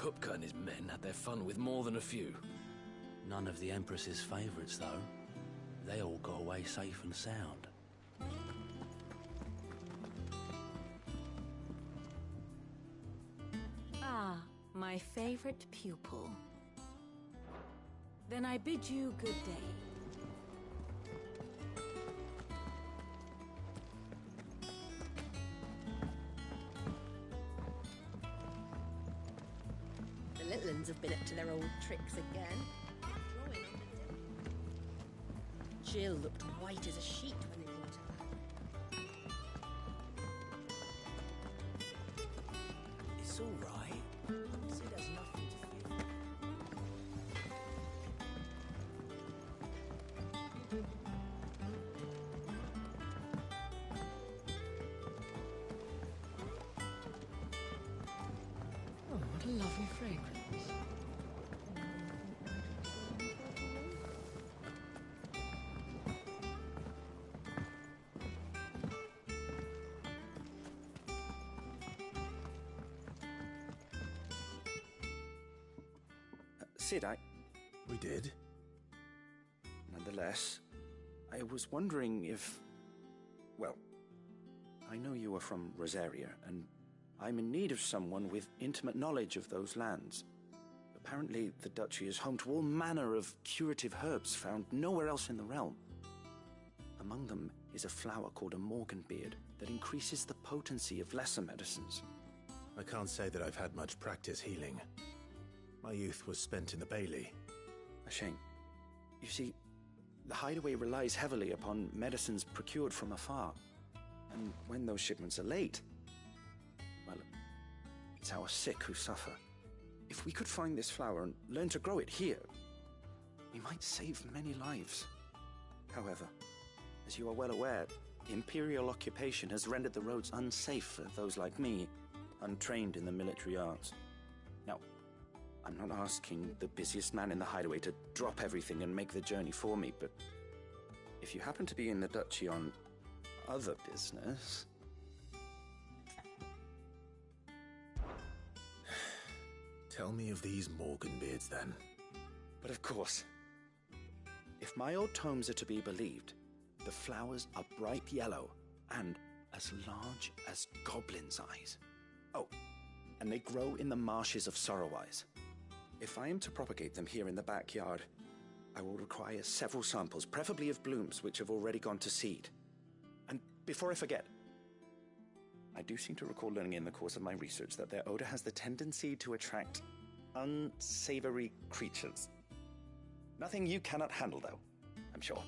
Kupka and his men had their fun with more than a few. None of the Empress's favourites, though. They all got away safe and sound. Ah, my favorite pupil. Then I bid you good day. The little ones have been up to their old tricks again. Jill looked white as a sheet when they brought her back. It's all right. Sid has nothing to fear. Oh, what a lovely fragrance. Sid, We did? Nonetheless, I was wondering if... Well, I know you are from Rosaria, and I'm in need of someone with intimate knowledge of those lands. Apparently, the duchy is home to all manner of curative herbs found nowhere else in the realm. Among them is a flower called a morganbeard that increases the potency of lesser medicines. I can't say that I've had much practice healing. My youth was spent in the Bailey. A shame. You see, the hideaway relies heavily upon medicines procured from afar. And when those shipments are late, well, it's our sick who suffer. If we could find this flower and learn to grow it here, we might save many lives. However, as you are well aware, imperial occupation has rendered the roads unsafe for those like me, untrained in the military arts. Now, I'm not asking the busiest man in the hideaway to drop everything and make the journey for me, but if you happen to be in the duchy on other business... Tell me of these Morganbeards, then. But of course, if my old tomes are to be believed, the flowers are bright yellow and as large as goblins' eyes. Oh, and they grow in the marshes of Sorrowwise. If I am to propagate them here in the backyard, I will require several samples, preferably of blooms which have already gone to seed. And before I forget, I do seem to recall learning in the course of my research that their odor has the tendency to attract unsavory creatures. Nothing you cannot handle, though, I'm sure.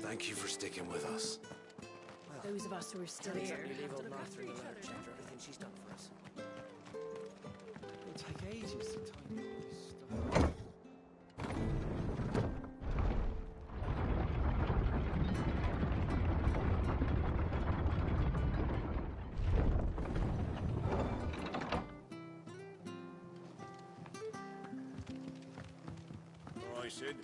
Thank you for sticking with us. Those of us who are still here. You leave have to old look Martha after in the each lurch other. after everything she's done for us. It'll take ages to tidy all this stuff. All right, Sid.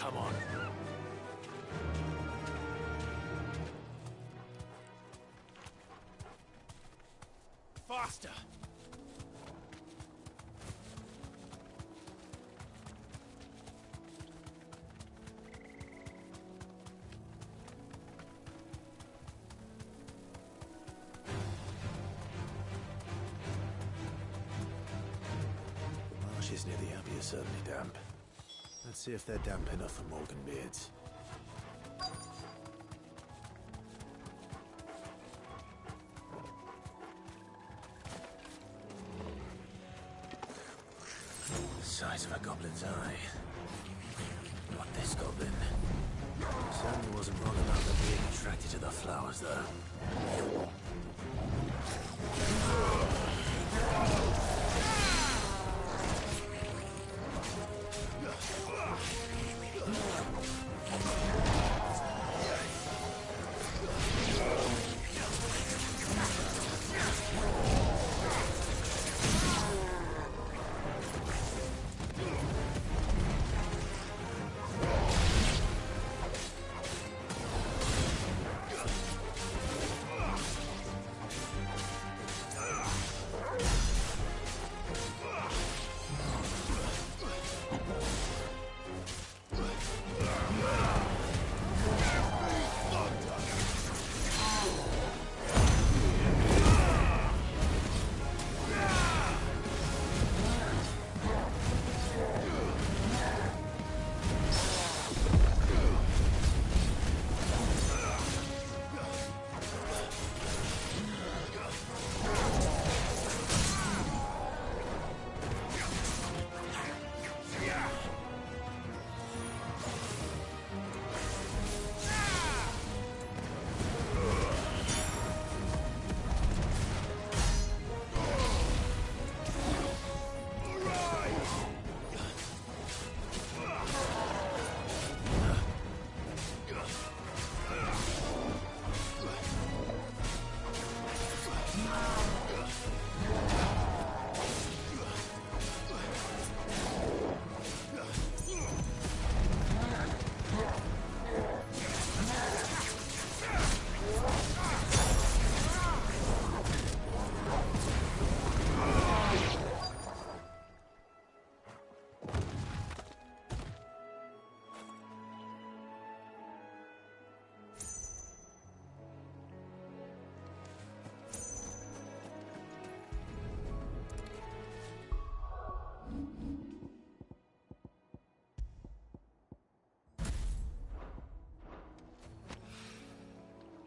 Come on. Faster! marshes near the abbey are certainly damp. Let's see if they're damp enough for Morgan beards. The size of a goblin's eye. Not this goblin. Certainly wasn't wrong about them being attracted to the flowers, though.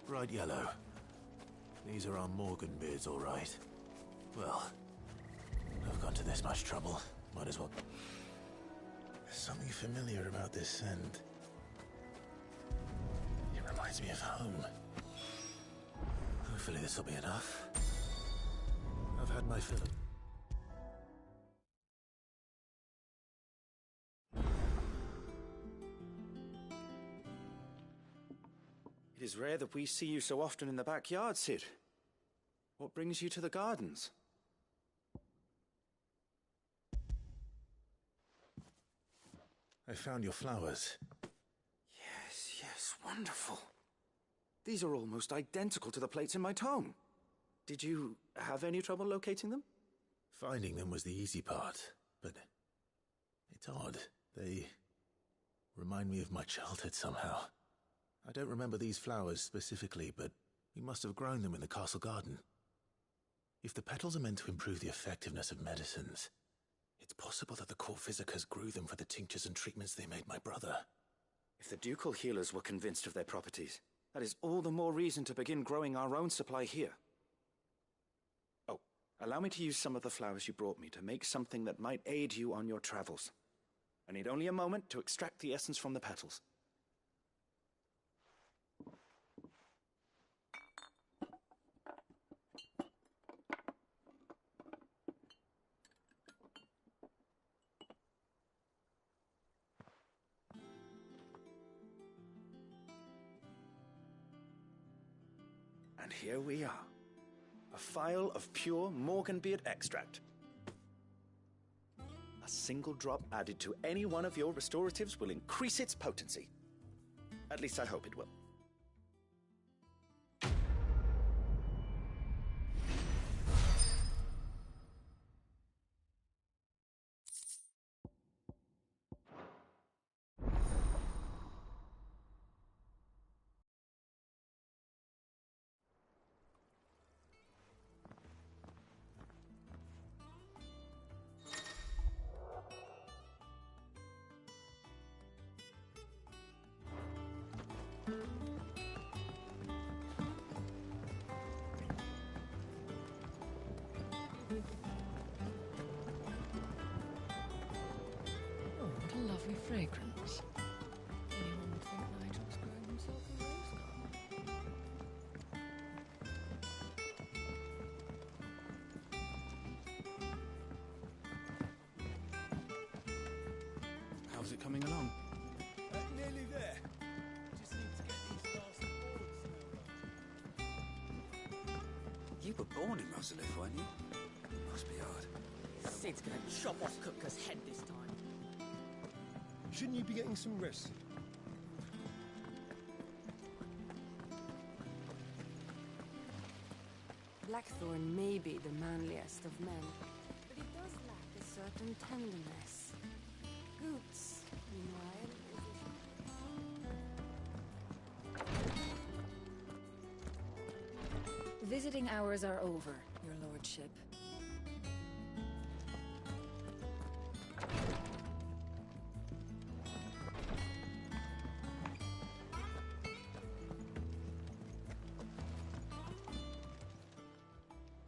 Bright yellow. These are our Morgan beards, all right. Well, I've gone to this much trouble. Might as well. There's something familiar about this scent. It reminds me of home. Hopefully this will be enough. I've had my fill of... It is rare that we see you so often in the backyard, Cid. What brings you to the gardens? I found your flowers. Yes, wonderful. These are almost identical to the plates in my tome. Did you have any trouble locating them? Finding them was the easy part, but it's odd. They remind me of my childhood somehow. I don't remember these flowers specifically, but we must have grown them in the castle garden. If the petals are meant to improve the effectiveness of medicines, it's possible that the court physicers grew them for the tinctures and treatments they made my brother. If the ducal healers were convinced of their properties, that is all the more reason to begin growing our own supply here. Oh, allow me to use some of the flowers you brought me to make something that might aid you on your travels. I need only a moment to extract the essence from the petals. And here we are. A phial of pure Morganbeard extract. A single drop added to any one of your restoratives will increase its potency. At least I hope it will. How's it coming along? Nearly there. Just need to get these last boards now. You were born in Rosalith, weren't you? Must be hard. Sid's gonna chop off Kupka's head this time. Shouldn't you be getting some rest? Blackthorn may be the manliest of men, but he does lack a certain tenderness. Goots, meanwhile, Visiting hours are over, your lordship.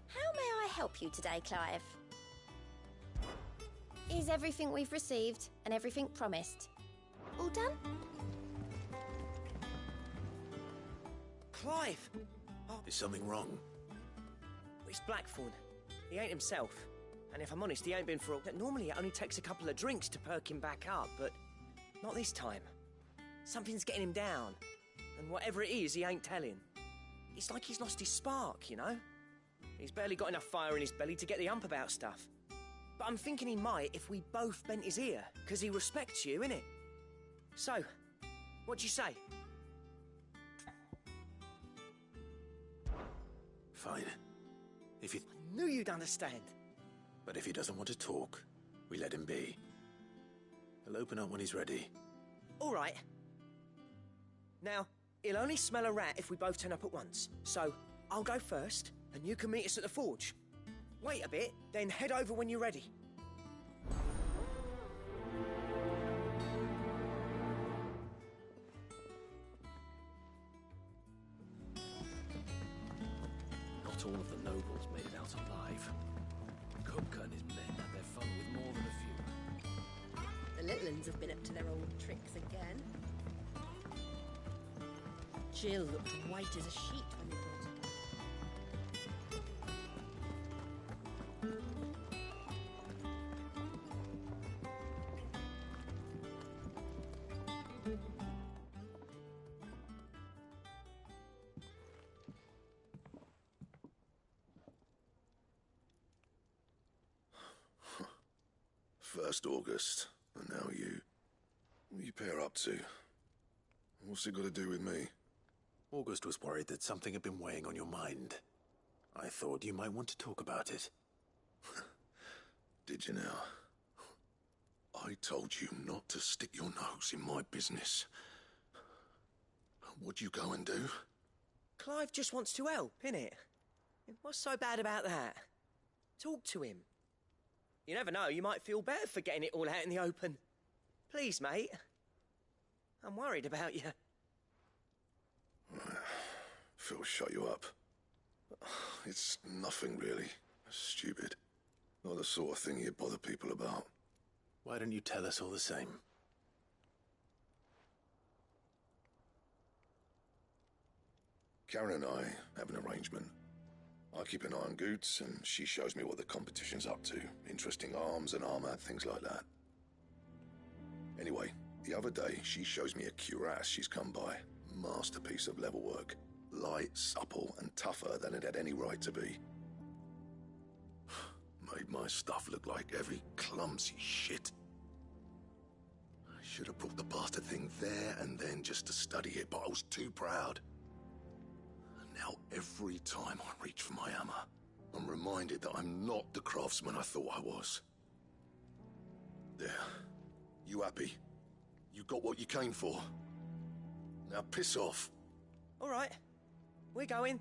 How may I help you today, Clive? Is everything we've received and everything promised all done? Clive! Oh, Is something wrong? it's Blackthorn. He ain't himself. And if I'm honest, he ain't been for a... Normally it only takes a couple of drinks to perk him back up, but not this time. Something's getting him down. And whatever it is, he ain't telling. It's like he's lost his spark, you know? He's barely got enough fire in his belly to get the ump about stuff. But I'm thinking he might if we both bent his ear, because he respects you, innit? So, what do you say? Fine. If you... I knew you'd understand. But if he doesn't want to talk, we let him be. He'll open up when he's ready. All right. Now, he'll only smell a rat if we both turn up at once. So, I'll go first, and you can meet us at the forge. Wait a bit, then head over when you're ready. Not all of the nobles made it out alive. Kupka and his men had their fun with more than a few. The little uns have been up to their old tricks again. Jill looked white as a sheet when we brought her. First August, and now you. What are you pair up to? What's it got to do with me? August was worried that something had been weighing on your mind. I thought you might want to talk about it. Did you now? I told you not to stick your nose in my business. What'd you go and do? Clive just wants to help, innit? What's so bad about that? Talk to him. You never know, you might feel better for getting it all out in the open. Please, mate. I'm worried about you. Phil shut you up. It's nothing really. Stupid. Not the sort of thing you bother people about. Why don't you tell us all the same? Karen and I have an arrangement. I keep an eye on Goots, and she shows me what the competition's up to. Interesting arms and armor, things like that. Anyway, the other day, she shows me a cuirass she's come by. Masterpiece of level work. Light, supple, and tougher than it had any right to be. Made my stuff look like heavy, clumsy shit. I should have brought the bastard thing there and then just to study it, but I was too proud. Now, every time I reach for my hammer, I'm reminded that I'm not the craftsman I thought I was. There. You happy? You got what you came for? Now piss off. All right. We're going.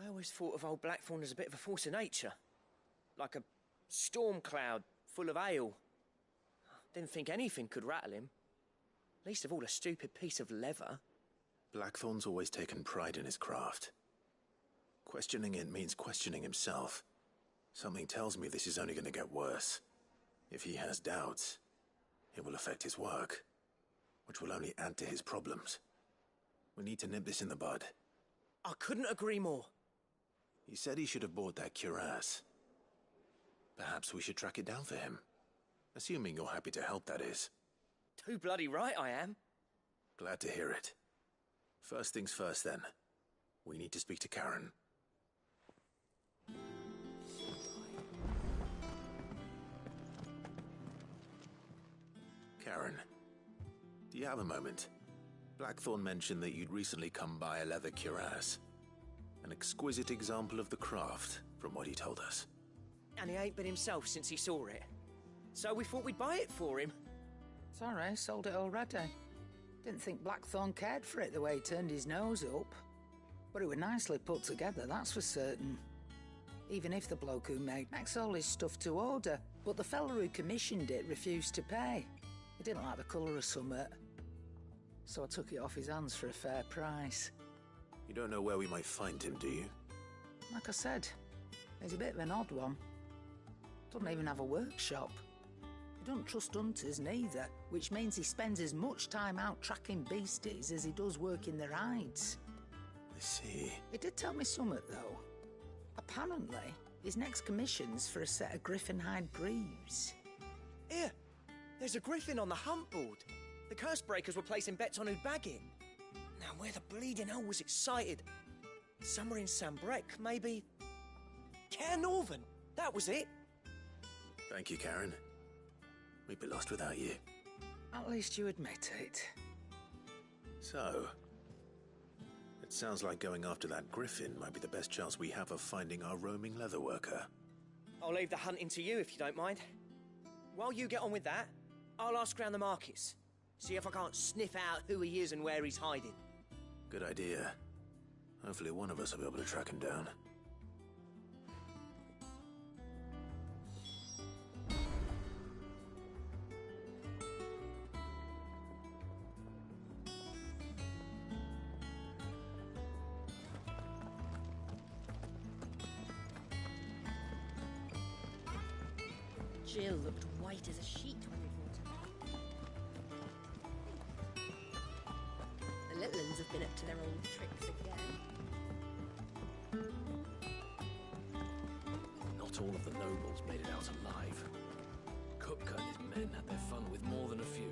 I always thought of old Blackthorn as a bit of a force of nature. Like a storm cloud full of hail. Didn't think anything could rattle him. Least of all a stupid piece of leather. Blackthorn's always taken pride in his craft. Questioning it means questioning himself. Something tells me this is only going to get worse. If he has doubts, it will affect his work. which will only add to his problems. We need to nip this in the bud. I couldn't agree more. He said he should have bought that cuirass. Perhaps we should track it down for him. Assuming you're happy to help, that is. Too bloody right I am. Glad to hear it. First things first, then. We need to speak to Karen. Karen, do you have a moment? Blackthorn mentioned that you'd recently come by a leather cuirass. An exquisite example of the craft, from what he told us. And he ain't been himself since he saw it. So we thought we'd buy it for him. Sorry, sold it already. Didn't think Blackthorn cared for it the way he turned his nose up. But it was nicely put together, that's for certain. Even if the bloke who makes all his stuff to order, but the fella who commissioned it refused to pay. He didn't like the colour of summit. So I took it off his hands for a fair price. You don't know where we might find him, do you? Like I said, he's a bit of an odd one. Doesn't even have a workshop. He doesn't trust hunters neither, which means he spends as much time out tracking beasties as he does working their hides. I see. He did tell me something, though. Apparently, his next commission's for a set of griffin hide greaves. Here, there's a griffin on the hunt board. The curse breakers were placing bets on who'd bag it. Now, where the bleeding hell was it sighted? Somewhere in Sambrec, maybe? Care Northern, that was it. Thank you, Karen. We'd be lost without you. At least you admit it. So, it sounds like going after that griffin might be the best chance we have of finding our roaming leatherworker. I'll leave the hunting to you if you don't mind. While you get on with that, I'll ask around the markets. See if I can't sniff out who he is and where he's hiding. Good idea. Hopefully one of us will be able to track him down. Jill looked white as a sheet when we brought her. The little ones have been up to their old tricks again. Not all of the nobles made it out alive. Kupka and his men had their fun with more than a few.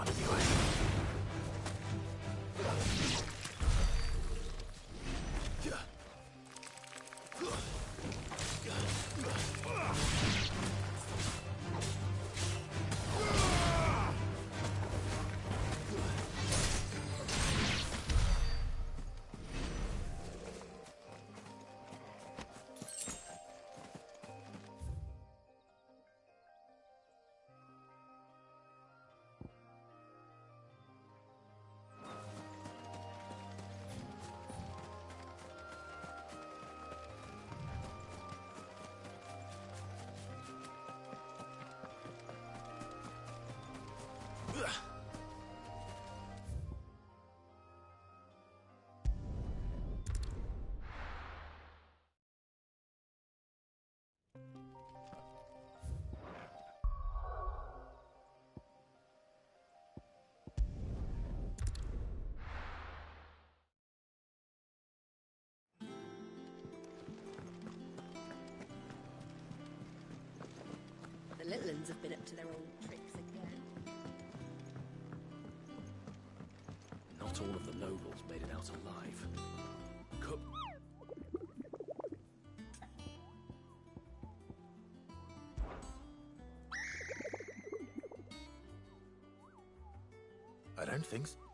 one anyway. The little ones have been up to their old tricks again. Not all of the nobles made it out alive. Cook. I don't think so.